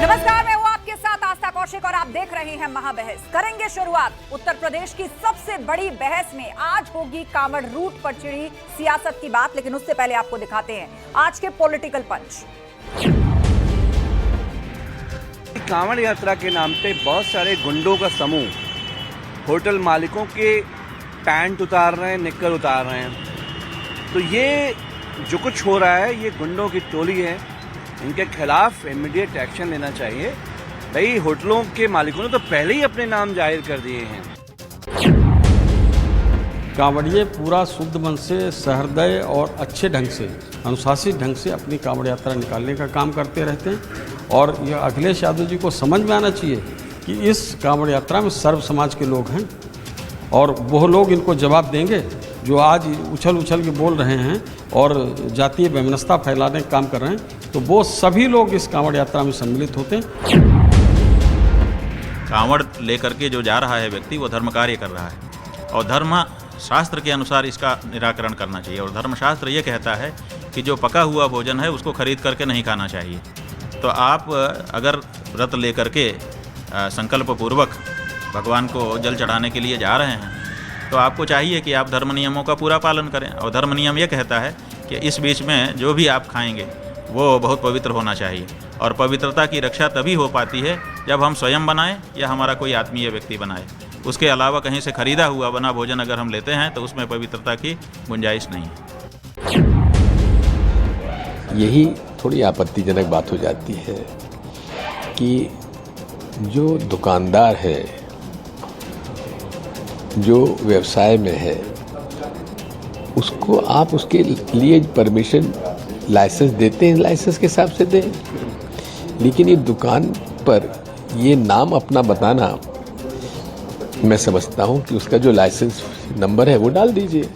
नमस्कार, मैं हूं आपके साथ आस्था कौशिक और आप देख रहे हैं महाबहस। करेंगे शुरुआत उत्तर प्रदेश की सबसे बड़ी बहस में। आज होगी कांवड़ रूट पर छिड़ी सियासत की बात, लेकिन उससे पहले आपको दिखाते हैं आज के पॉलिटिकल पंच। कांवड़ यात्रा के नाम पे बहुत सारे गुंडों का समूह होटल मालिकों के पैंट उतार रहे हैं, निक्कर उतार रहे हैं। तो ये जो कुछ हो रहा है ये गुंडों की टोली है, इनके खिलाफ इमीडिएट एक्शन लेना चाहिए। भाई होटलों के मालिकों ने तो पहले ही अपने नाम जाहिर कर दिए हैं। कांवड़िए पूरा शुद्ध मन से, सहृदय और अच्छे ढंग से, अनुशासित ढंग से अपनी कांवड़ यात्रा निकालने का काम करते रहते हैं। और यह अखिलेश यादव जी को समझ में आना चाहिए कि इस कांवड़ यात्रा में सर्व समाज के लोग हैं और वो लोग इनको जवाब देंगे जो आज उछल उछल के बोल रहे हैं और जातीय वैमनस्यता फैलाने का काम कर रहे हैं। तो वो सभी लोग इस कांवड़ यात्रा में सम्मिलित होते हैं। कांवड़ लेकर के जो जा रहा है व्यक्ति वो धर्म कार्य कर रहा है और धर्म शास्त्र के अनुसार इसका निराकरण करना चाहिए। और धर्मशास्त्र ये कहता है कि जो पका हुआ भोजन है उसको खरीद करके नहीं खाना चाहिए। तो आप अगर व्रत लेकर के संकल्प पूर्वक भगवान को जल चढ़ाने के लिए जा रहे हैं तो आपको चाहिए कि आप धर्म नियमों का पूरा पालन करें। और धर्म नियम ये कहता है कि इस बीच में जो भी आप खाएंगे वो बहुत पवित्र होना चाहिए। और पवित्रता की रक्षा तभी हो पाती है जब हम स्वयं बनाएं या हमारा कोई आत्मीय व्यक्ति बनाए। उसके अलावा कहीं से खरीदा हुआ बना भोजन अगर हम लेते हैं तो उसमें पवित्रता की गुंजाइश नहीं है। यही थोड़ी आपत्तिजनक बात हो जाती है कि जो दुकानदार है, जो व्यवसाय में है, उसको आप उसके लिए परमिशन लाइसेंस देते हैं, लाइसेंस के हिसाब से दें। लेकिन ये दुकान पर ये नाम अपना बताना, मैं समझता हूँ कि उसका जो लाइसेंस नंबर है वो डाल दीजिए,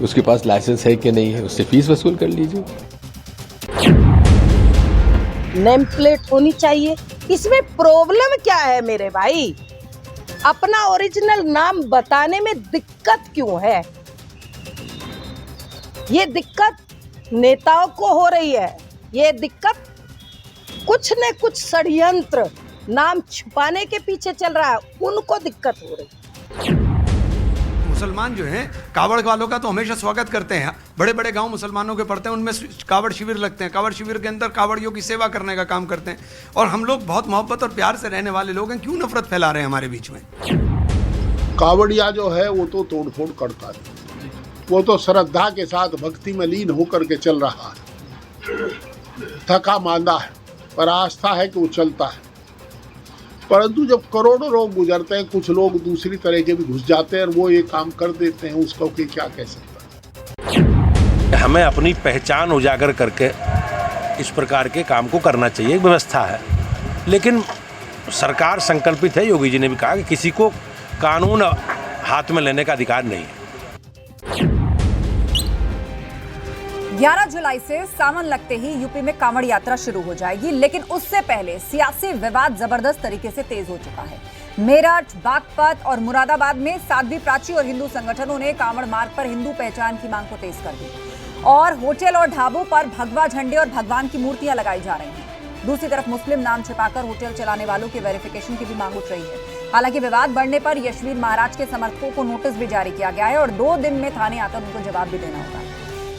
उसके पास लाइसेंस है कि नहीं है, उससे फीस वसूल कर लीजिए। नेम प्लेट होनी चाहिए, इसमें प्रॉब्लम क्या है मेरे भाई? अपना ओरिजिनल नाम बताने में दिक्कत क्यों है? ये दिक्कत नेताओं को हो रही है, ये दिक्कत कुछ न कुछ षड्यंत्र नाम छुपाने के पीछे चल रहा है, उनको दिक्कत हो रही है। मुसलमान जो हैं कावड़ वालों का तो हमेशा स्वागत करते हैं। बड़े बड़े गांव मुसलमानों के पड़ते हैं, उनमें कावड़ शिविर लगते हैं। कावड़ शिविर के अंदर कावड़ियों की सेवा करने का काम करते हैं। और हम लोग बहुत मोहब्बत और प्यार से रहने वाले लोग हैं, क्यों नफरत फैला रहे हैं हमारे बीच में? कावड़िया जो है वो तो तोड़फोड़ करता है, वो तो श्रद्धा के साथ भक्ति में लीन होकर के चल रहा है। थका मांदा है पर आस्था है कि वो चलता है। परंतु जब करोड़ों लोग गुजरते हैं, कुछ लोग दूसरी तरह के भी घुस जाते हैं और वो ये काम कर देते हैं, उसको कि क्या कह सकता है। हमें अपनी पहचान उजागर करके इस प्रकार के काम को करना चाहिए, एक व्यवस्था है। लेकिन सरकार संकल्पित है, योगी जी ने भी कहा कि किसी को कानून हाथ में लेने का अधिकार नहीं है। 11 जुलाई से सावन लगते ही यूपी में कांवड़ यात्रा शुरू हो जाएगी, लेकिन उससे पहले सियासी विवाद जबरदस्त तरीके से तेज हो चुका है। मेरठ, बागपत और मुरादाबाद में साध्वी प्राची और हिंदू संगठनों ने कांवड़ मार्ग पर हिंदू पहचान की मांग को तेज कर दी और होटल और ढाबों पर भगवा झंडे और भगवान की मूर्तियां लगाई जा रही हैं। दूसरी तरफ मुस्लिम नाम छिपाकर होटल चलाने वालों के वेरिफिकेशन की भी मांग उठ रही है। हालांकि विवाद बढ़ने पर यशवीर महाराज के समर्थकों को नोटिस भी जारी किया गया है और 2 दिन में थाने आकर उनको जवाब भी देना होगा।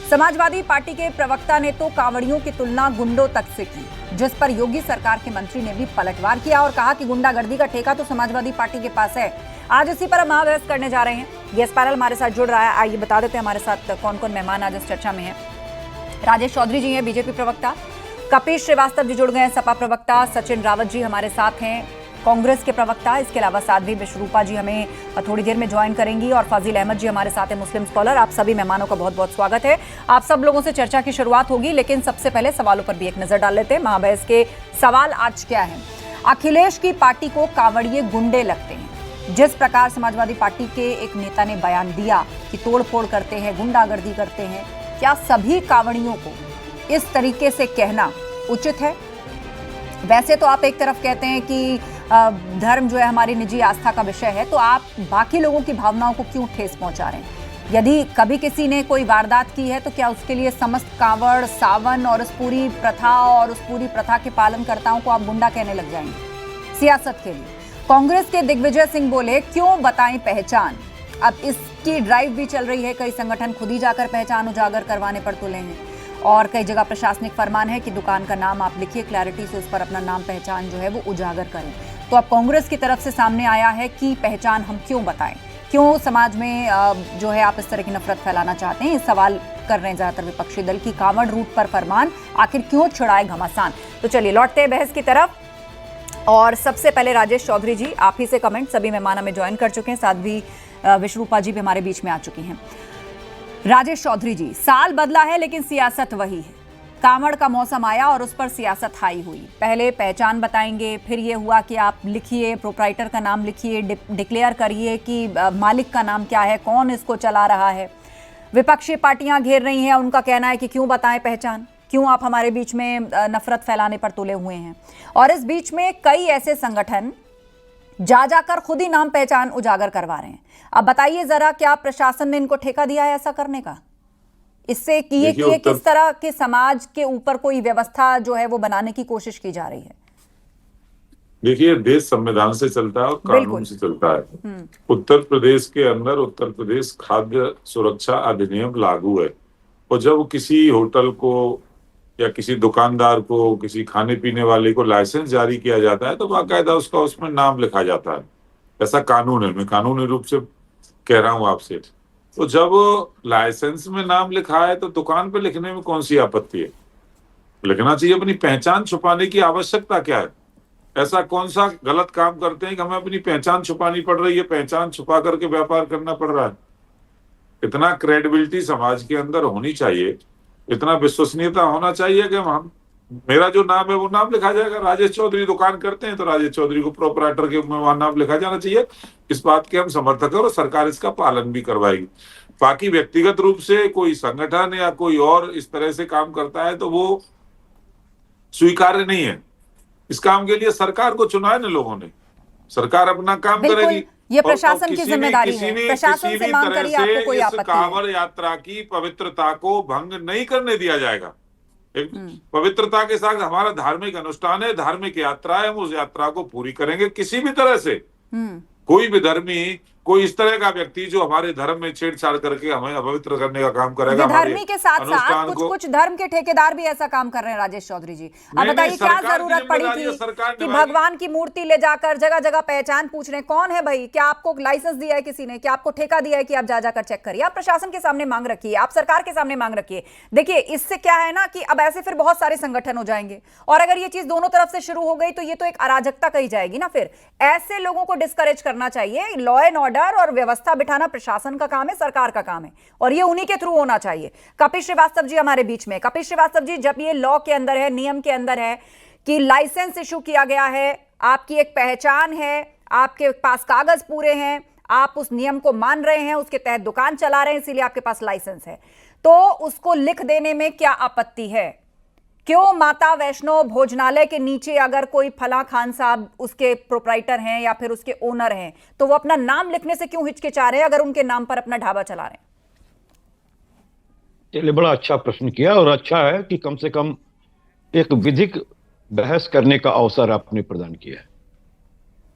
समाजवादी पार्टी के प्रवक्ता ने तो कांवड़ियों की तुलना गुंडों तक से की, जिस पर योगी सरकार के मंत्री ने भी पलटवार किया और कहा कि गुंडागर्दी का ठेका तो समाजवादी पार्टी के पास है। आज इसी पर हम महाबहस करने जा रहे हैं। गेस्ट पैनल हमारे साथ जुड़ रहा है। आइए बता देते हैं हमारे साथ कौन कौन मेहमान आज इस चर्चा में है। राजेश चौधरी जी हैं, बीजेपी प्रवक्ता। कपिल श्रीवास्तव जी जुड़ गए हैं, सपा प्रवक्ता। सचिन रावत जी हमारे साथ हैं, कांग्रेस के प्रवक्ता। इसके अलावा साध्वी विश्वरूपा जी हमें थोड़ी देर में ज्वाइन करेंगी और फाजिल अहमद जी हमारे साथ हैं, मुस्लिम स्कॉलर। आप सभी मेहमानों का बहुत बहुत स्वागत है। आप सब लोगों से चर्चा की शुरुआत होगी, लेकिन सबसे पहले सवालों पर भी एक नजर डाल लेते हैं। महाबहस के सवाल आज क्या है? अखिलेश की पार्टी को कांवड़िए गुंडे लगते हैं। जिस प्रकार समाजवादी पार्टी के एक नेता ने बयान दिया कि तोड़फोड़ करते हैं, गुंडागर्दी करते हैं, क्या सभी कांवड़ियों को इस तरीके से कहना उचित है? वैसे तो आप एक तरफ कहते हैं कि धर्म जो है हमारी निजी आस्था का विषय है, तो आप बाकी लोगों की भावनाओं को क्यों ठेस पहुंचा रहे हैं? यदि कभी किसी ने कोई वारदात की है तो क्या उसके लिए समस्त कांवड़, सावन और उस पूरी प्रथा के पालनकर्ताओं को आप गुंडा कहने लग जाएंगे? सियासत के लिए कांग्रेस के दिग्विजय सिंह बोले, क्यों बताएं पहचान? अब इसकी ड्राइव भी चल रही है, कई संगठन खुद ही जाकर पहचान उजागर करवाने पर तुले हैं और कई जगह प्रशासनिक फरमान है कि दुकान का नाम आप लिखिए क्लैरिटी से, उस पर अपना नाम पहचान जो है वो उजागर करें। तो अब कांग्रेस की तरफ से सामने आया है कि पहचान हम क्यों बताएं, क्यों समाज में जो है आप इस तरह की नफरत फैलाना चाहते हैं? इस सवाल कर रहे हैं ज्यादातर विपक्षी दल की कांवड़ रूट पर फरमान आखिर क्यों छुड़ाए घमासान। तो चलिए लौटते हैं बहस की तरफ और सबसे पहले राजेश चौधरी जी, आप ही से कमेंट। सभी मेहमान हमें ज्वाइन कर चुके हैं, साथ भी विश्वरूपा जी भी हमारे बीच में आ चुकी हैं। राजेश चौधरी जी, साल बदला है लेकिन सियासत वही है। कांवड़ का मौसम आया और उस पर सियासत हाई हुई। पहले पहचान बताएंगे, फिर ये हुआ कि आप लिखिए, प्रोप्राइटर का नाम लिखिए, डिक्लेयर करिए कि मालिक का नाम क्या है, कौन इसको चला रहा है। विपक्षी पार्टियां घेर रही हैं, उनका कहना है कि क्यों बताएं पहचान, क्यों आप हमारे बीच में नफरत फैलाने पर तुले हुए हैं। और इस बीच में कई ऐसे संगठन जाकर खुद ही नाम पहचान उजागर करवा रहे हैं। अब बताइए जरा, क्या प्रशासन ने इनको ठेका दिया है ऐसा करने का? इससे किए किस तरह के समाज के ऊपर कोई व्यवस्था जो है वो बनाने की कोशिश की जा रही है? देखिए, देश संविधान से चलता है और कानून से चलता है। उत्तर प्रदेश के अंदर उत्तर प्रदेश खाद्य सुरक्षा अधिनियम लागू है और जब किसी होटल को या किसी दुकानदार को, किसी खाने पीने वाले को लाइसेंस जारी किया जाता है तो बाकायदा उसका उसमें नाम लिखा जाता है। ऐसा कानून है, मैं कानूनी रूप से कह रहा हूं आपसे। तो जब लाइसेंस में नाम लिखा है तो दुकान पे लिखने में कौन सी आपत्ति है? लिखना चाहिए। अपनी पहचान छुपाने की आवश्यकता क्या है? ऐसा कौन सा गलत काम करते हैं कि हमें अपनी पहचान छुपानी पड़ रही है, पहचान छुपा करके व्यापार करना पड़ रहा है? इतना क्रेडिबिलिटी समाज के अंदर होनी चाहिए, इतना विश्वसनीयता होना चाहिए कि हम मेरा जो नाम है वो नाम लिखा जाएगा। राजेश चौधरी दुकान करते हैं तो राजेश चौधरी को प्रोपराइटर के वहां नाम लिखा जाना चाहिए। इस बात के हम समर्थक हैं और सरकार इसका पालन भी करवाएगी। बाकी व्यक्तिगत रूप से कोई संगठन या कोई और इस तरह से काम करता है तो वो स्वीकार्य नहीं है। इस काम के लिए सरकार को चुना है ना लोगों ने, सरकार अपना काम करेगी। ये प्रशासन की जिम्मेदारी है, प्रशासन से मांग करिए, आपको कोई आपत्ति है? कांवड़ यात्रा की पवित्रता को भंग नहीं करने दिया जाएगा। एक पवित्रता के साथ हमारा धार्मिक अनुष्ठान है, धार्मिक यात्रा है, हम उस यात्रा को पूरी करेंगे किसी भी तरह से। कोई भी धर्मी, कोई इस तरह का व्यक्ति जो हमारे धर्म में छेड़छाड़ करके हमें अपवित्र करने का काम करेगा। धर्मी के साथ साथ कुछ धर्म के ठेकेदार भी ऐसा काम कर रहे हैं। राजेश चौधरी जी, अब बताइए क्या जरूरत पड़ी थी कि भगवान की मूर्ति ले जाकर जगह जगह पहचान पूछ रहे? कौन है भाई? क्या आपको लाइसेंस दिया है किसी ने? क्या आपको ठेका दिया है कि आप जाकर चेक करिए? आप प्रशासन के सामने मांग रखिए, आप सरकार के सामने मांग रखिए। देखिए, इससे क्या है ना कि अब ऐसे फिर बहुत सारे संगठन हो जाएंगे और अगर ये चीज दोनों तरफ से शुरू हो गई तो ये तो एक अराजकता कही जाएगी ना। फिर ऐसे लोगों को डिस्करेज करना चाहिए। लॉ एंड ऑर्डर और व्यवस्था बिठाना प्रशासन का काम है, सरकार का काम है और ये उन्हीं के थ्रू होना चाहिए। कपिल श्रीवास्तव जी हमारे बीच में। कपिल श्रीवास्तव जी, जब ये लॉ के अंदर है, नियम के अंदर है कि लाइसेंस इशू किया गया है, आपकी एक पहचान है, आपके पास कागज पूरे हैं, आप उस नियम को मान रहे हैं, उसके तहत दुकान चला रहे हैं, इसीलिए आपके पास लाइसेंस है, तो उसको लिख देने में क्या आपत्ति है? क्यों माता वैष्णो भोजनालय के नीचे अगर कोई फला खान साहब उसके प्रोप्राइटर हैं या फिर उसके ओनर हैं तो वो अपना नाम लिखने से क्यों हिचकिचा रहे हैं अगर उनके नाम पर अपना ढाबा चला रहे हैं? चलिए, बड़ा अच्छा प्रश्न किया और अच्छा है कि कम से कम एक विधिक बहस करने का अवसर आपने प्रदान किया है।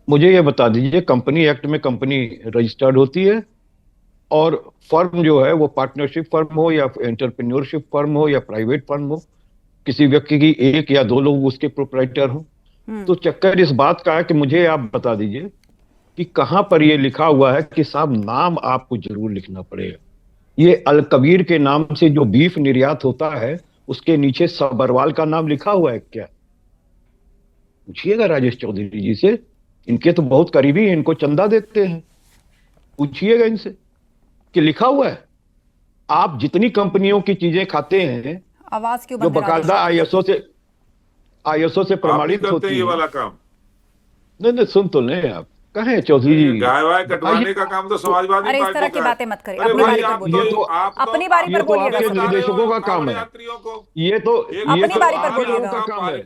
मुझे ये बता दीजिए, कंपनी एक्ट में कंपनी रजिस्टर्ड होती है और फर्म जो है वो पार्टनरशिप फर्म हो या एंटरप्रेन्योरशिप फर्म हो या प्राइवेट फर्म हो, किसी व्यक्ति की एक या दो लोग उसके प्रोप्राइटर हो, तो चक्कर इस बात का है कि मुझे आप बता दीजिए कि कहां पर ये लिखा हुआ है कि साहब नाम आपको जरूर लिखना पड़ेगा। ये अल कबीर के नाम से जो बीफ निर्यात होता है उसके नीचे सबरवाल का नाम लिखा हुआ है क्या? पूछिएगा राजेश चौधरी जी से, इनके तो बहुत करीबी हैं, इनको चंदा देते हैं, पूछिएगा इनसे कि लिखा हुआ है। आप जितनी कंपनियों की चीजें खाते हैं आवाज क्यों जो बकायदा आईएसओ से प्रमाणित होती है, ये वाला काम नहीं सुन तो लें आप, कहें चौधरी जी, गाय वाय कटवाने का काम तो समाजवादी अरे इस पार्टी तरह का की है। बातें मत करिए, अरे अपनी भाई, बारी पर आप बोलिए, तो- आप तो- अपनी बारी पर ये तो बोलिएगा। आपके सर। निर्देशकों का काम है। यात्रियों को ये तो अपनी बारी पर आप बोलिएगा। लोगों का काम है।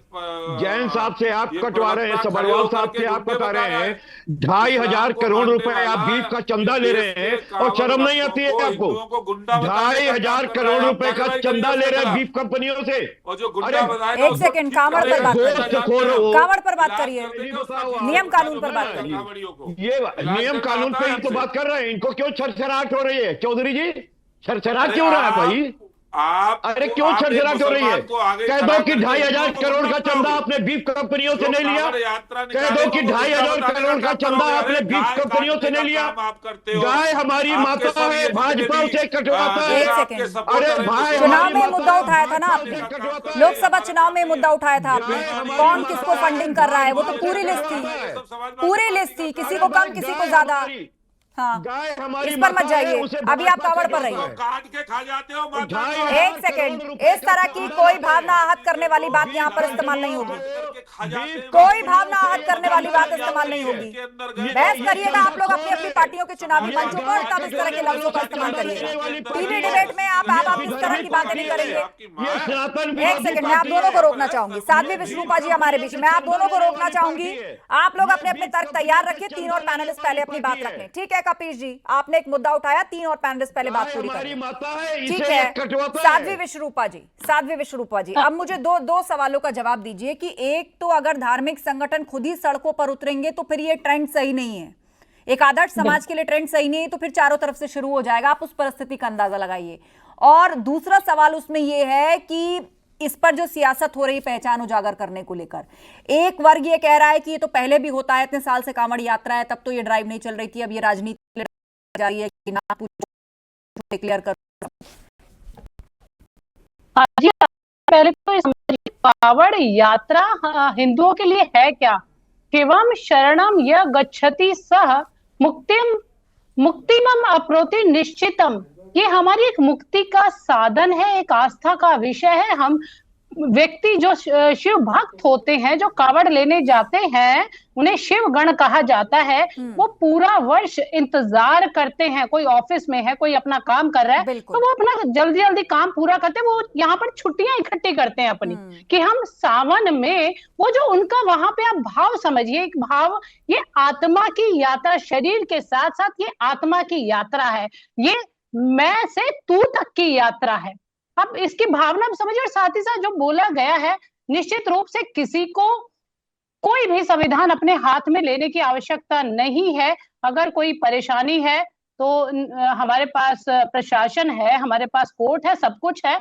जैन साहब से आप ये कटवा रहे हैं, प्रवक्ता खड़े सबरवाल होकर साहब के से आप गुंडे कटा बता रहे रहा हैं, है। 2500 इस्लाम को करोड़ मानने रुपए आप वाला बीफ का चंदा इस ले देश रहे हैं के और शर्म नहीं कावड़ आती है भक्तों को, आपको? हिंदुओं को गुंडा बताने का 2500 काम कर करोड़ रहा है। रुपए का कार्रवाई करिए चंदा ले उसके रहे हैं खिलाफ। बीफ कंपनियों से। और जो गुंडा अरे, बताएगा एक उसको सेकंड, ठीक कांवड़ करेगा, पर बात जेल करिए। खोर जाते हैं। कांवड़ पर बात इलाज करिए। कर देंगे उसका बताओ, ठीक नियम होगा, कानून जो पर बात बताएगा करिए। कांवड़ियों को। ये इलाज नियम करना कानून आता पे है ही तो हमसे। बात कर रहे हैं, इनको क्यों छरछराहट हो रही है चौधरी जी? छरछरा अरे क्यों रहा है भाई? आप अरे क्यों आप एक छरछराहट हो रही है? मुसलमान को आगे कह खड़ा दो कि करके 2500 हिंदुओं को करोड़ गुंडा का चंदा बनाओगे। आपने बीफ कंपनियों से जो नहीं लिया। कांवड़ यात्रा कह दो निकाले कि वो गुंडा 2500 बताने करोड़ का काम चंदा करोगे। आपने अरे बीफ गाय कंपनियों से काटने नहीं का लिया। काम आप करते हो। गाय हमारी आपके माता सब है, ये जितने भाजपा भी, उसे कटवाता है। एक आपके सेकंड। सपोर्टर अरे हैं, भाई, जो चुनाव में हमारी मुद्दा माता उठाया था ना भाजपा आपने, उसे कटवाता है। लोकसभा चुनाव में मुद्दा उठाया था आपने, हमारी कौन माता किसको है, फंडिंग कर रहा है, वो तो भाजपा पूरी उसे लिस्ट कटवाता थी, है। पूरी लिस्ट थी, किसी को कम किसी को ज्यादा। हाँ, गाय हमारी इस पर मत माता है, जाइए, उसे अभी आप भाजपा कांवड़ पर कटवाता रहिए। है। काट के खा जाते हो माता को। एक सेकंड, इस तरह की कोई भावना आहत करने वाली बात यहाँ पर इस्तेमाल नहीं होगी। कोई भावना आहत करने वाली बात इस्तेमाल नहीं होगी। बहस करिएगा आप लोग अपनी अपनी पार्टियों के चुनावी मंचों पर, तब इस तरह के लफ्जों का इस्तेमाल करिएगा। टीवी डिबेट में आप इस तरह की बातें नहीं करेंगे। एक सेकंड, मैं आप दोनों को रोकना चाहूंगी। साध्वी विश्वरूपा जी हमारे बीच में, आप दोनों को रोकना चाहूंगी। आप लोग अपने अपने तर्क तैयार रखिए, तीन और पैनलिस्ट पहले अपनी बात रखें। ठीक है कपीश जी, आपने एक मुद्दा उठाया, तीन और पैनलिस्ट पहले बात पूरी करें। ठीक है साध्वी विश्वरूपा जी, साध्वी विश्वरूपा जी, अब मुझे दो सवालों का जवाब दीजिए कि एक तो अगर धार्मिक संगठन खुद ही सड़कों पर उतरेंगे तो फिर ये ट्रेंड सही नहीं है, एक आदर्श समाज के लिए ट्रेंड सही नहीं है, तो फिर चारों तरफ से शुरू हो जाएगा। आप उस परिस्थिति का अंदाजा लगाइए। और दूसरा सवाल उसमें यह है कि इस पर जो सियासत हो रही पहचान उजागर करने को लेकर, एक वर्ग ये कह रहा है कि ये तो पहले भी होता है, इतने साल से कांवड़ यात्रा है, तब तो ये ड्राइव नहीं चल रही थी, अब ये राजनीति जा रही है कि ना डिक्लेयर कर। जी, पहले तो समझिए, कावड़ यात्रा हिंदुओं के लिए है क्या? शिवम शरणम य गच्छति सह मुक्तिम मुक्तिमम अप्रोति निश्चितम। ये हमारी एक मुक्ति का साधन है, एक आस्था का विषय है। हम व्यक्ति जो शिव भक्त होते हैं, जो कावड़ लेने जाते हैं, उन्हें शिव गण कहा जाता है। वो पूरा वर्ष इंतजार करते हैं, कोई ऑफिस में है, कोई अपना काम कर रहा है, तो वो अपना जल्दी जल्दी काम पूरा करते हैं। वो यहाँ पर छुट्टियां इकट्ठी करते हैं अपनी, कि हम सावन में, वो जो उनका वहां पे आप भाव समझिए, एक भाव, ये आत्मा की यात्रा, शरीर के साथ साथ ये आत्मा की यात्रा है, ये मैं से तू तक की यात्रा है। अब इसकी भावना समझिए, और साथ ही साथ जो बोला गया है, निश्चित रूप से किसी को कोई भी संविधान अपने हाथ में लेने की आवश्यकता नहीं है। अगर कोई परेशानी है तो हमारे पास प्रशासन है, हमारे पास कोर्ट है, सब कुछ है।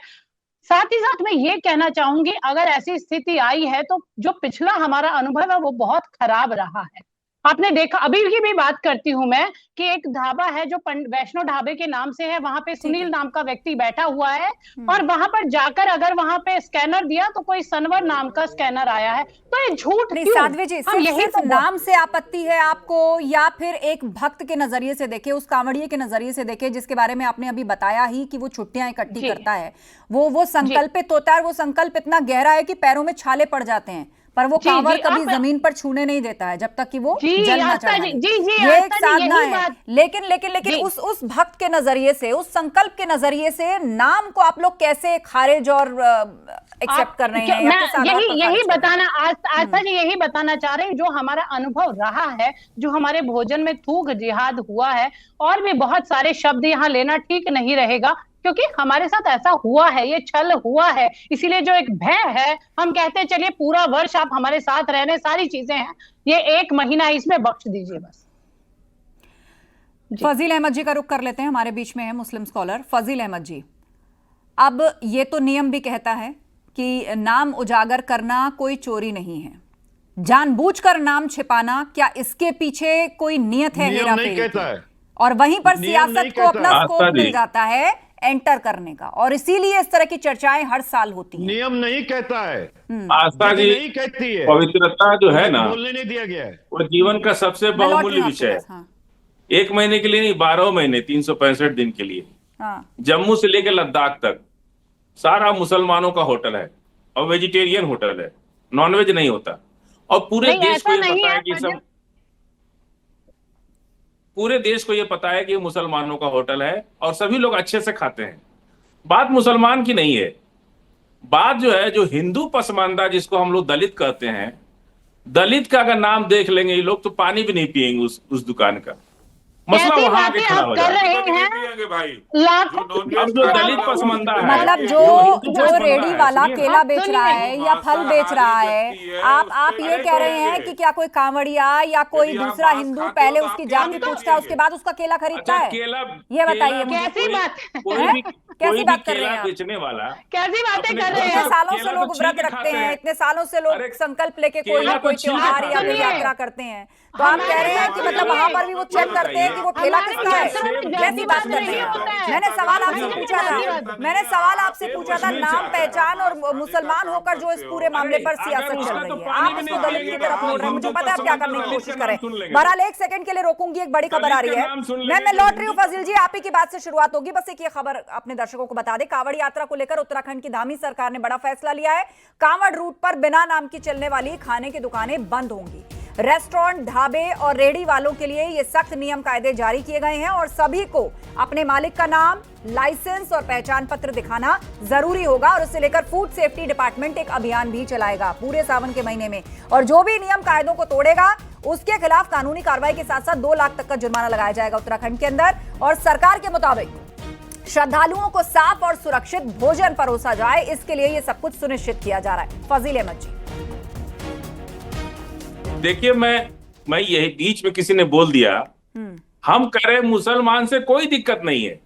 साथ ही साथ मैं ये कहना चाहूंगी, अगर ऐसी स्थिति आई है तो जो पिछला हमारा अनुभव है वो बहुत खराब रहा है। आपने देखा, अभी की भी बात करती हूं मैं, कि एक ढाबा है जो वैष्णो ढाबे के नाम से है, वहां पे सुनील नाम का व्यक्ति बैठा हुआ है, और वहां पर जाकर अगर वहां पे स्कैनर दिया तो कोई सनवर नाम का स्कैनर आया है। तो ये झूठ क्यों? साध्वी जी, सिर्फ नाम से आपत्ति है आपको, या फिर एक भक्त के नजरिए से देखे, उस कांवड़िए के नजरिए से देखे, जिसके बारे में आपने अभी बताया ही कि वो छुट्टियां इकट्ठी करता है, वो संकल्पित होता है, वो संकल्प इतना गहरा है कि पैरों में छाले पड़ जाते हैं, पर वो कांवड़ कभी जमीन पर छूने नहीं देता है जब तक कि वो जल ना चढ़ाए। ये एक साधना है। लेकिन उस भक्त के नजरिए से, उस संकल्प के नजरिए से, नाम को आप लोग कैसे खारिज और एक्सेप्ट कर रहे हैं? यही बताना, आस्था जी यही बताना चाह रहे हैं, जो हमारा अनुभव रहा है, जो हमारे भोजन में थूक जिहाद हुआ है, और भी बहुत सारे शब्द यहाँ लेना ठीक नहीं रहेगा, क्योंकि हमारे साथ ऐसा हुआ है, ये छल हुआ है। इसीलिए जो एक भय है, हम कहते हैं चलिए पूरा वर्ष आप हमारे साथ रहने, सारी चीजें हैं, ये एक महीना इसमें बख्श दीजिए बस। फजील अहमद जी का रुख कर लेते हैं, हमारे बीच में है मुस्लिम स्कॉलर फजील अहमद जी। अब ये तो नियम भी कहता है कि नाम उजागर करना कोई चोरी नहीं है, जानबूझकर नाम छिपाना, क्या इसके पीछे कोई नियत है हेराफेरी की? और वहीं पर सियासत को अपना स्कोप मिल जाता है एंटर करने का, और इसीलिए इस तरह की चर्चाएं हर साल होती हैं। नियम नहीं कहता है, आस्था जी नहीं कहती है, पवित्रता जो है ना, बोलने नहीं दिया गया है, वो जीवन का सबसे बहुमूल्य विषय है। 1 महीने के लिए नहीं, 12 महीने 365 दिन के लिए, जम्मू से लेकर लद्दाख तक सारा मुसलमानों का होटल है, और वेजिटेरियन होटल है, नॉनवेज नहीं होता। और पूरे देश को ये पता है कि सब पूरे देश को ये पता है कि ये मुसलमानों का होटल है और सभी लोग अच्छे से खाते हैं। बात मुसलमान की नहीं है, बात जो है जो हिंदू पसमानदा जिसको हम लोग दलित कहते हैं, दलित का अगर नाम देख लेंगे ये लोग तो पानी भी नहीं पिएंगे उस दुकान का। मसला वहां आके खड़ा हो जाएगा भाई। अब जो दलित पसमानदा है, मतलब जो रेडी वाला केला बेच रहा है या फल बेच रहा है, आप ये कह रहे हैं कि क्या कोई कांवड़िया या कोई दूसरा हिंदू पहले उसकी जाति पूछता है उसके बाद उसका केला खरीदता है? ये बताइए मुझे, कैसी बात कर रहे हैं बेचने वाला, कैसी बातें कर रहे हैं? इतने सालों से लोग व्रत रखते हैं, इतने सालों से लोग संकल्प लेके कोई ना कोई त्योहार या फिर यात्रा करते हैं, तो आप कह रहे हैं कि मतलब वहां पर भी वो चेक करते हैं कि वो ठेला किसका है? कैसी बात कर रहे हैं? मैंने सवाल आपसे पूछा था नाम पहचान और मुसलमान होकर जो इस पूरे मामले पर सियासत चल रही है, आप इसको दलित की तरफ मोड़ रहे हैं। मुझे पता है आप क्या करने की कोशिश करें। बहरहाल एक सेकंड के लिए रोकूंगी, एक बड़ी खबर आ रही है, मैं लौट रही हूँ। फजील जी, आप ही की बात से शुरुआत होगी। बस एक ये खबर अपने दर्शकों को बता दें, कांवड़ यात्रा को लेकर उत्तराखंड की धामी सरकार ने बड़ा फैसला लिया है। कांवड़ रूट पर बिना नाम की चलने वाली खाने की दुकानें बंद होंगी। रेस्टोरेंट, ढाबे और रेडी वालों के लिए ये सख्त नियम कायदे जारी किए गए हैं और सभी को अपने मालिक का नाम, लाइसेंस और पहचान पत्र दिखाना जरूरी होगा और उससे लेकर फूड सेफ्टी डिपार्टमेंट एक अभियान भी चलाएगा पूरे सावन के महीने में, और जो भी नियम कायदों को तोड़ेगा उसके खिलाफ कानूनी कार्रवाई के साथ साथ 2 लाख तक का जुर्माना लगाया जाएगा उत्तराखंड के अंदर। और सरकार के मुताबिक श्रद्धालुओं को साफ और सुरक्षित भोजन परोसा जाए, इसके लिए यह सब कुछ सुनिश्चित किया जा रहा है। फजील अहमद जी, देखिए मैं यही बीच में किसी ने बोल दिया, हम कह रहे मुसलमान से कोई दिक्कत नहीं है,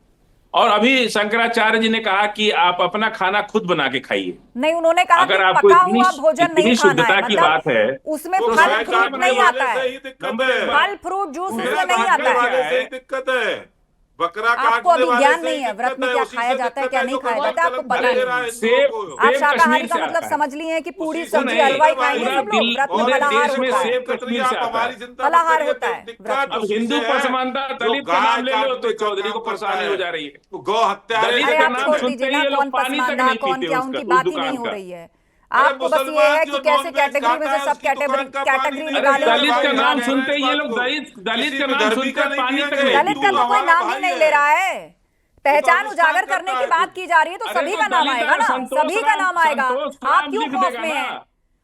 और अभी शंकराचार्य जी ने कहा कि आप अपना खाना खुद बना के खाइए। नहीं, उन्होंने कहा अगर कि आपको पका हुआ भोजन नहीं खाना है, की बात है, उसमें फल फ्रूट नहीं आता है, फल फ्रूट जूस उसमें नहीं आता है। दिक्कत है, बकरा आपको अभी ज्ञान नहीं है व्रत में क्या खाया जाता है क्या नहीं खाया जाता है, आपको पता नहीं। आप शाकाहारी का मतलब समझ लिए हैं कि पूरी सब्जी हलवाई खाएंगे सब लोग, व्रत में फलाहार होता है, फलाहार होता है। अब हिंदू पसमानदा दलित का नाम ले लो तो चौधरी को परेशानी हो जा रही है। गौ हत्या, अरे आप छोड़ दीजिए ना, कौन पसमानदा कौन क्या, उनकी बात ही नहीं हो रही है। आपको बस ये है कि कैसे कैटेगरी में से सब कैटेगरी निकाले। दलित का नाम सुनते ये लोग दलित का नाम सुनकर पानी तक नहीं। दलित का तो कोई नाम ही नहीं ले रहा है। पहचान उजागर करने की बात की जा रही है तो सभी का नाम आएगा ना, सभी का नाम आएगा। आप क्यों खौफ में हैं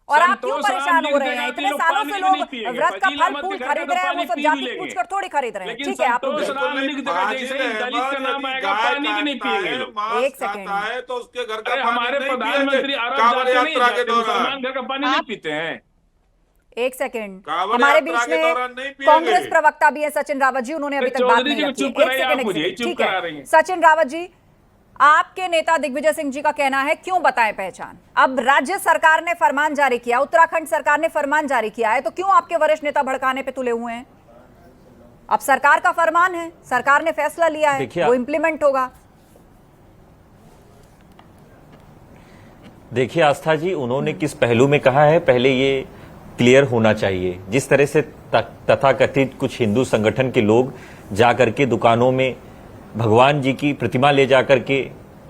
और आप क्यों परेशान हो रहे हैं? इतने सालों से लोग व्रत का फल फूल खरीद रहे हैं, वो सब जाति पूछकर थोड़ी खरीद रहे हैं। ठीक है, आप एक सेकेंड, तो उसके घर का हमारे प्रधानमंत्री घर का पानी नहीं पीते हैं। एक सेकेंड, हमारे बीच में कांग्रेस प्रवक्ता भी है सचिन रावत जी, उन्होंने अभी तक बात नहीं रखी। ठीक है सचिन रावत जी, आपके नेता दिग्विजय सिंह जी का कहना है, क्यों बताएं पहचान? अब राज्य सरकार ने फरमान जारी किया, उत्तराखंड सरकार ने फरमान जारी किया है, तो क्यों आपके वरिष्ठ नेता भड़काने पे तुले हुए हैं? अब सरकार का फरमान है, सरकार ने फैसला लिया है, वो इंप्लीमेंट होगा। देखिए आस्था जी, उन्होंने किस पहलू में कहा है पहले ये क्लियर होना चाहिए। जिस तरह से तथाकथित कुछ हिंदू संगठन के लोग जा करके दुकानों में भगवान जी की प्रतिमा ले जाकर के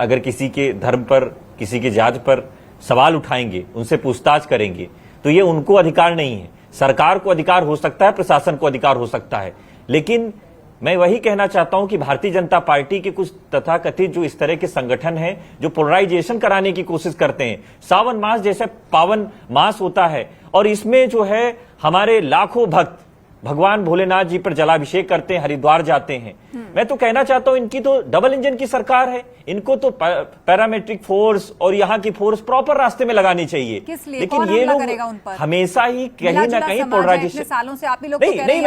अगर किसी के धर्म पर, किसी के जात पर सवाल उठाएंगे, उनसे पूछताछ करेंगे, तो ये उनको अधिकार नहीं है। सरकार को अधिकार हो सकता है, प्रशासन को अधिकार हो सकता है, लेकिन मैं वही कहना चाहता हूं कि भारतीय जनता पार्टी के कुछ तथाकथित जो इस तरह के संगठन हैं जो पोलराइजेशन कराने की कोशिश करते हैं। सावन मास जैसे पावन मास होता है और इसमें जो है हमारे लाखों भक्त भगवान भोलेनाथ जी पर जलाभिषेक करते हैं, हरिद्वार जाते हैं। मैं तो कहना चाहता हूं इनकी तो डबल इंजन की सरकार है, इनको तो पैरामेट्रिक फोर्स और यहाँ की फोर्स प्रॉपर रास्ते में लगानी चाहिए। लेकिन ये लोग हमेशा ही कहीं ना कहीं पोलराइजेशन नहीं,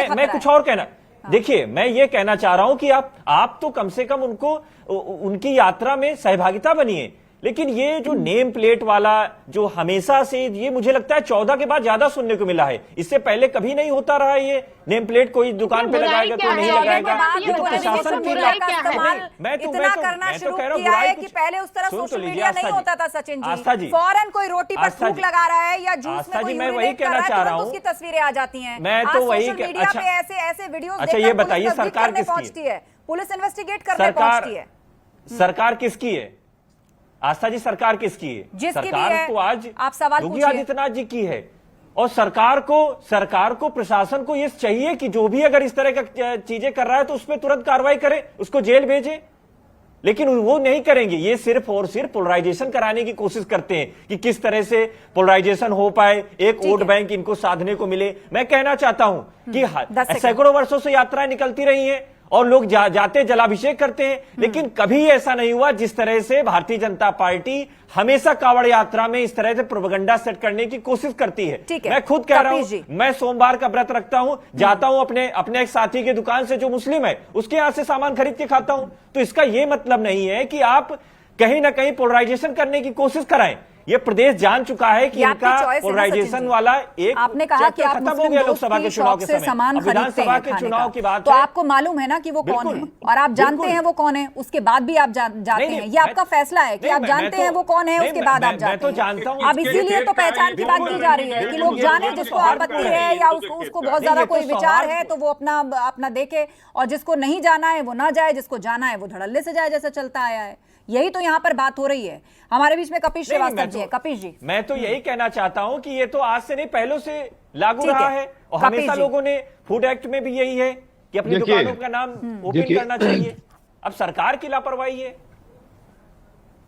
मैं कुछ और कहना, देखिए मैं ये कहना चाह रहा हूं कि आप तो कम से कम उनको उनकी यात्रा में सहभागिता बनिए, लेकिन ये जो नेम प्लेट वाला जो हमेशा से, ये मुझे लगता है 14 के बाद ज्यादा सुनने को मिला है। इससे पहले कभी नहीं होता रहा ये नेम प्लेट कोई दुकान पे लगाएगा कोई नहीं लगाएगा। ये तो प्रशासन की मैं तो करना शुरू किया है कि पहले उस तरह सोशल मीडिया नहीं होता था सचिन जी। फौरन कोई रोटी पर थूक लगा रहा है या जूस में कोई यूरिनेट कर रहा है तो उसकी तस्वीरें आ जाती हैं। मैं तो वही मीडिया पे ऐसे वीडियोस अच्छा ये बताइए सरकार किसकी है? पुलिस इन्वेस्टिगेट करने पहुंचती है। सरकार किसकी है आस्था जी? सरकार किसकी है? सरकार तो आज आप सवाल योगी आदित्यनाथ जी की है। और सरकार को प्रशासन को ये चाहिए कि जो भी अगर इस तरह का चीजें कर रहा है तो उस पर तुरंत कार्रवाई करे, उसको जेल भेजे, लेकिन वो नहीं करेंगे। ये सिर्फ और सिर्फ पोलराइजेशन कराने की कोशिश करते हैं कि किस तरह से पोलराइजेशन हो पाए, एक वोट बैंक इनको साधने को मिले। मैं कहना चाहता हूं कि सैकड़ों वर्षों से यात्राएं निकलती रही हैं और लोग जाते जलाभिषेक करते हैं, लेकिन कभी ऐसा नहीं हुआ जिस तरह से भारतीय जनता पार्टी हमेशा कांवड़ यात्रा में इस तरह से प्रोपेगेंडा सेट करने की कोशिश करती है। मैं खुद कह रहा हूं, मैं सोमवार का व्रत रखता हूं, जाता हूं अपने एक साथी की दुकान से जो मुस्लिम है उसके यहां से सामान खरीद के खाता हूं। तो इसका यह मतलब नहीं है कि आप कहीं ना कहीं पोलराइजेशन करने की कोशिश कराएं। ये प्रदेश जान चुका है कि इनका पोलराइजेशन वाला एक आपने कहा कि आप खत्म हो गया लोकसभा के चुनाव के समय, सामान खरीदते हैं के चुनाव की बात तो आपको मालूम है ना कि वो कौन है और आप जानते हैं वो कौन है, उसके बाद भी आप जाते हैं। ये आपका फैसला है कि आप जानते हैं वो कौन है, उसके बाद आप जाते हैं। अब इसीलिए तो पहचान की बात की जा रही है कि लोग जाने जिसको आपत्ति है या उसको बहुत ज्यादा कोई विचार है तो वो अपना देखे, और जिसको नहीं जाना है वो ना जाए, जिसको जाना है वो धड़ल्ले से जाए, जैसा चलता आया है। यही तो यहाँ पर बात हो रही है। हमारे बीच में कपिश श्रीवास्तव जी हैं। कपिश जी, मैं तो यही कहना चाहता हूँ कि ये तो आज से नहीं पहले से लागू रहा है और हमेशा लोगों ने फूड एक्ट में भी यही है कि अपनी दुकानों का नाम ओपन करना चाहिए। अब सरकार की लापरवाही है।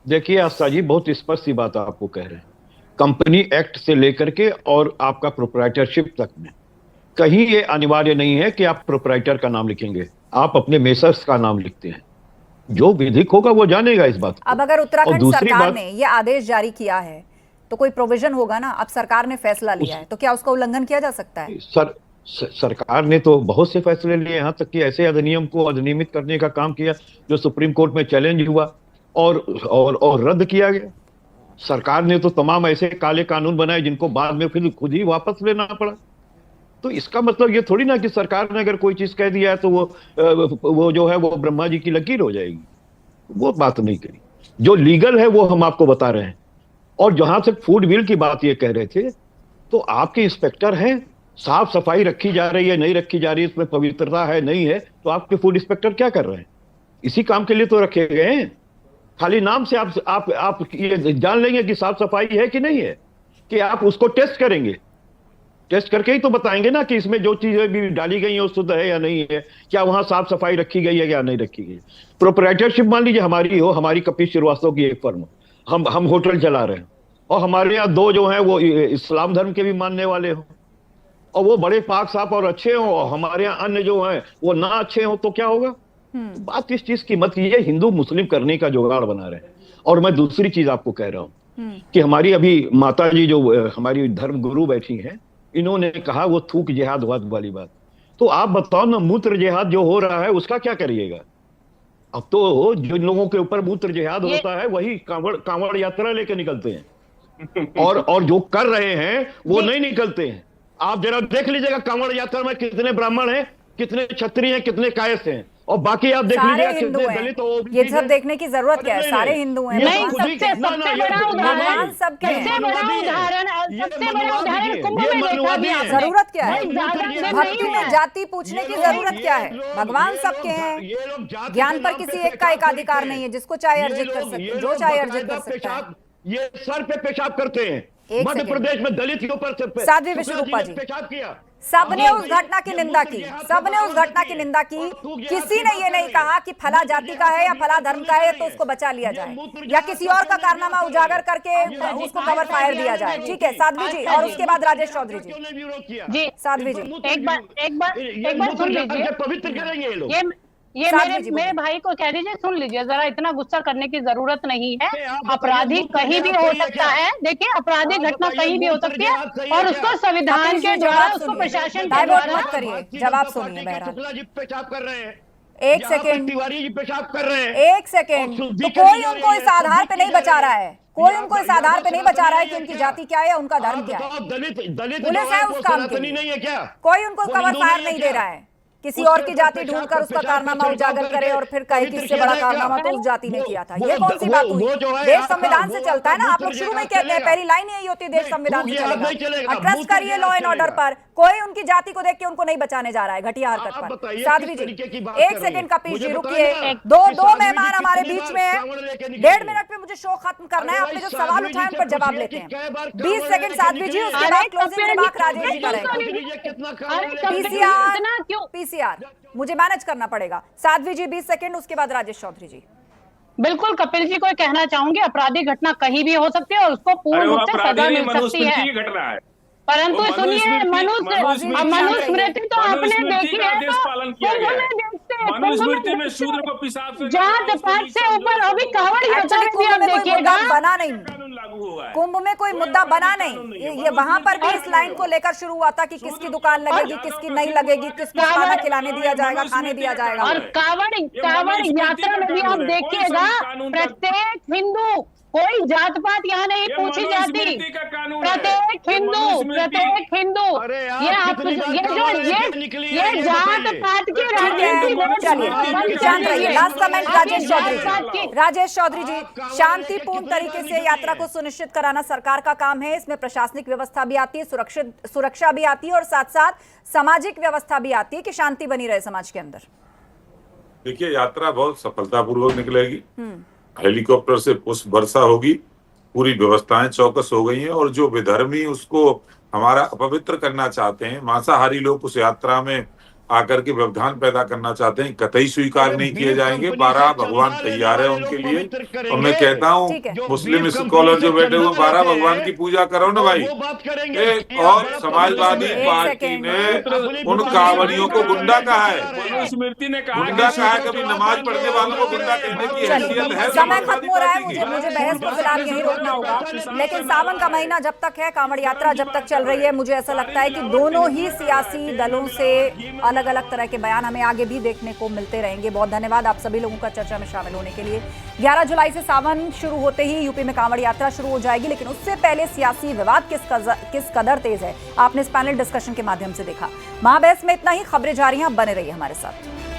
देखिए आस्था जी, बहुत स्पष्ट सी बात आपको कह रहे हैं। कंपनी एक्ट से लेकर के और आपका प्रोप्राइटरशिप तक में कहीं ये अनिवार्य नहीं है कि आप प्रोप्राइटर का नाम लिखेंगे, आप अपने मेसर्स का नाम लिखते हैं। जो विधिक होगा वो जानेगा इस बात को। अब अगर उत्तराखंड सरकार ने ये आदेश जारी किया है तो कोई प्रोविजन होगा ना। अब सरकार ने फैसला लिया है तो क्या उसका उल्लंघन किया जा सकता है? सरकार ने तो बहुत से फैसले लिए, यहाँ तक कि ऐसे अधिनियम को अधिनियमित करने का काम किया जो सुप्रीम कोर्ट में चैलेंज हुआ और रद्द किया गया। सरकार ने तो तमाम ऐसे काले कानून बनाए जिनको बाद में फिर खुद ही वापस लेना पड़ा। तो इसका मतलब ये थोड़ी ना कि सरकार ने अगर कोई चीज कह दिया है तो वो जो है वो ब्रह्मा जी की लकीर हो जाएगी। वो बात नहीं करी। जो लीगल है वो हम आपको बता रहे हैं। और जहां से फूड बिल की बात ये कह रहे थे, तो आपके इंस्पेक्टर हैं, साफ सफाई रखी जा रही है नहीं रखी जा रही है, इसमें पवित्रता है नहीं है, तो आपके फूड इंस्पेक्टर क्या कर रहे हैं? इसी काम के लिए तो रखे गए हैं। खाली नाम से आप ये जान लेंगे कि साफ सफाई है कि नहीं है, कि आप उसको टेस्ट करेंगे। टेस्ट करके ही तो बताएंगे ना कि इसमें जो चीजें भी डाली गई हैं वो शुद्ध है या नहीं है, क्या वहां साफ सफाई रखी गई है या नहीं रखी गई। प्रोप्राइटरशिप मान लीजिए हमारी हो, हमारी कपिश श्रीवास्तव की एक फर्म, हम होटल चला रहे हैं और हमारे यहाँ दो जो हैं वो इस्लाम धर्म के भी मानने वाले हों और वो बड़े पाक साफ और अच्छे हों, और हमारे यहाँ अन्य जो हैं वो ना अच्छे हों, तो क्या होगा? बात इस चीज की मत कीजिए। हिंदू मुस्लिम करने का जुगाड़ बना रहे हैं। और मैं दूसरी चीज आपको कह रहा हूँ कि हमारी अभी माता जी जो हमारी धर्म गुरु बैठी हैं, इन्होंने कहा वो थूक जिहाद वाली बात। तो आप बताओ ना, मूत्र जिहाद जो हो रहा है उसका क्या करिएगा? अब तो जिन लोगों के ऊपर मूत्र जिहाद होता है वही कांवड़ यात्रा लेके निकलते हैं और जो कर रहे हैं वो नहीं निकलते हैं। आप जरा देख लीजिएगा कांवड़ यात्रा में कितने ब्राह्मण हैं, कितने क्षत्रिय हैं, कितने कायस्थ हैं, और बाकी आप देख लीजिएगा कितने दलित। ये सब देखने की जरूरत क्या है? सारे हिंदू हैं। नहीं, सबसे बड़ा उदाहरण कुंभ में देखा गया। जरूरत क्या है? भक्ति में जाति पूछने की जरूरत क्या है? भगवान सबके हैं। ज्ञान पर किसी एक का एकाधिकार नहीं है, जिसको चाहे अर्जित कर सकते, जो चाहे अर्जित कर सकता है। ये सर पे पेशाब करते हैं। मध्य प्रदेश में दलित के ऊपर साध्वी विष्णुरूपा जी पेशाब किया। सबने उस घटना की निंदा की, सबने उस घटना की निंदा की। किसी ने ये नहीं कहा कि फला जाति का है या फला धर्म का है तो उसको बचा लिया जाए या किसी और का कारनामा उजागर करके उसको कवर फायर दिया जाए। ठीक है साध्वी जी, और उसके बाद राजेश चौधरी जी। साध्वी जी एक बार सुन लीजिए। पवित्र करेंगे ये लोग। ये मेरे भाई को कह दीजिए, सुन लीजिए जरा, इतना गुस्सा करने की जरूरत नहीं है। अपराधी कहीं भी हो सकता है। देखिए, आपराधिक घटना कहीं भी हो सकती है और उसको संविधान के द्वारा, उसको प्रशासन के द्वारा करिए। जवाब सुनिए। पेशाब कर रहे हैं, एक सेकेंड, तिवारी जी पेशाब कर रहे हैं, एक सेकेंड। तो कोई उनको इस आधार पे नहीं बचा रहा है, कोई उनको इस आधार पे नहीं बचा रहा है कि उनकी जाति क्या है या उनका धर्म क्या है। पुलिस है उस काम के लिए, कोई उनको कवर फायर नहीं दे रहा है। किसी और की जाति ढूंढकर उसका कारनामा उजागर करे और फिर कहे कि इससे बड़ा कारनामा तो उस जाति ने किया था। ये कौन सी बात हुई? देश संविधान से चलता है ना। आप लोग शुरू में कहते हैं, पहली लाइन यही होती है, देश संविधान से चलेगा। ट्रस्ट करिए लॉ एंड ऑर्डर पर, कोई उनकी जाति को देख के उनको नहीं बचाने जा रहा है घटिया हरकत पर। साध्वी जी, एक सेकंड कपिल जी रुकिए, दो मेहमान हमारे बीच में है, 1.5 मिनट में मुझे शो खत्म करना है। आपने जो सवाल उठाए उन पर जवाब लेते हैं। 20 सेकंड साध्वी जी, उसके बाद क्लोजिंग रिमार्क राजेश जी करेंगे। पीसीआर मुझे मैनेज करना पड़ेगा। साध्वी जी 20 सेकंड, उसके बाद राजेश चौधरी जी। बिल्कुल कपिल जी को कहना चाहूंगी, आपराधिक घटना कहीं भी हो सकती है और उसको पूर्ण रूप से सजा मिल सकती है, परंतु सुनिए मनुस्मृति तो आपने देखी है, जात पात से ऊपर अभी कांवड़ यात्रा भी आप देखिएगा बना नहीं, कुंभ में कोई मुद्दा बना नहीं। ये वहां पर भी इस लाइन को लेकर शुरू हुआ था कि किसकी दुकान लगेगी, किसकी नहीं लगेगी, किसको खाना खिलाने दिया जाएगा, खाने दिया जाएगा। और कांवड़ यात्रा में भी आप देखिएगा, प्रत्येक हिंदू, कोई जात पात यहाँ नहीं पूछी जाती, प्रत्येक हिंदू ये जात पात की राजनीति। शांत रहिए। लास्ट कमेंट राजेश चौधरी जी, शांतिपूर्ण तरीके से यात्रा को सुनिश्चित कराना सरकार का काम है। इसमें प्रशासनिक व्यवस्था भी आती है, सुरक्षा भी आती है और साथ साथ सामाजिक व्यवस्था भी आती है कि शांति बनी रहे समाज के अंदर। देखिए, यात्रा बहुत सफलतापूर्वक निकलेगी। हेलीकॉप्टर से पुष्प वर्षा होगी, पूरी व्यवस्थाएं चौकस हो गई हैं और जो विधर्मी उसको हमारा अपवित्र करना चाहते हैं, मांसाहारी लोग उस यात्रा में आकर के व्यवधान पैदा करना चाहते हैं, कतई स्वीकार नहीं किए जाएंगे। 12 भगवान तैयार है उनके लिए। और मैं कहता हूँ मुस्लिम स्कॉलर जो बैठे हुए 12 भगवान की पूजा करो ना भाई। और समाजवादी पार्टी ने उन कांवड़ियों को गुंडा कहा है, गुंडा कहा है। कभी नमाज पढ़ने वालों को गुंडा कहने की हैसियत है? समय खत्म हो रहा है, मुझे बहस को फिलहाल यही रोकना होगा। लेकिन सावन का महीना जब तक है, कांवड़ यात्रा जब तक चल रही है, मुझे ऐसा लगता है कि दोनों ही सियासी दलों से अलग अलग तरह के बयान हमें आगे भी देखने को मिलते रहेंगे। बहुत धन्यवाद आप सभी लोगों का चर्चा में शामिल होने के लिए। 11 जुलाई से सावन शुरू होते ही यूपी में कांवड़ यात्रा शुरू हो जाएगी, लेकिन उससे पहले सियासी विवाद किस कदर तेज है आपने इस पैनल डिस्कशन के माध्यम से देखा। महाबहस में इतना ही। खबरें जारी हैं, बने रहिए हमारे साथ।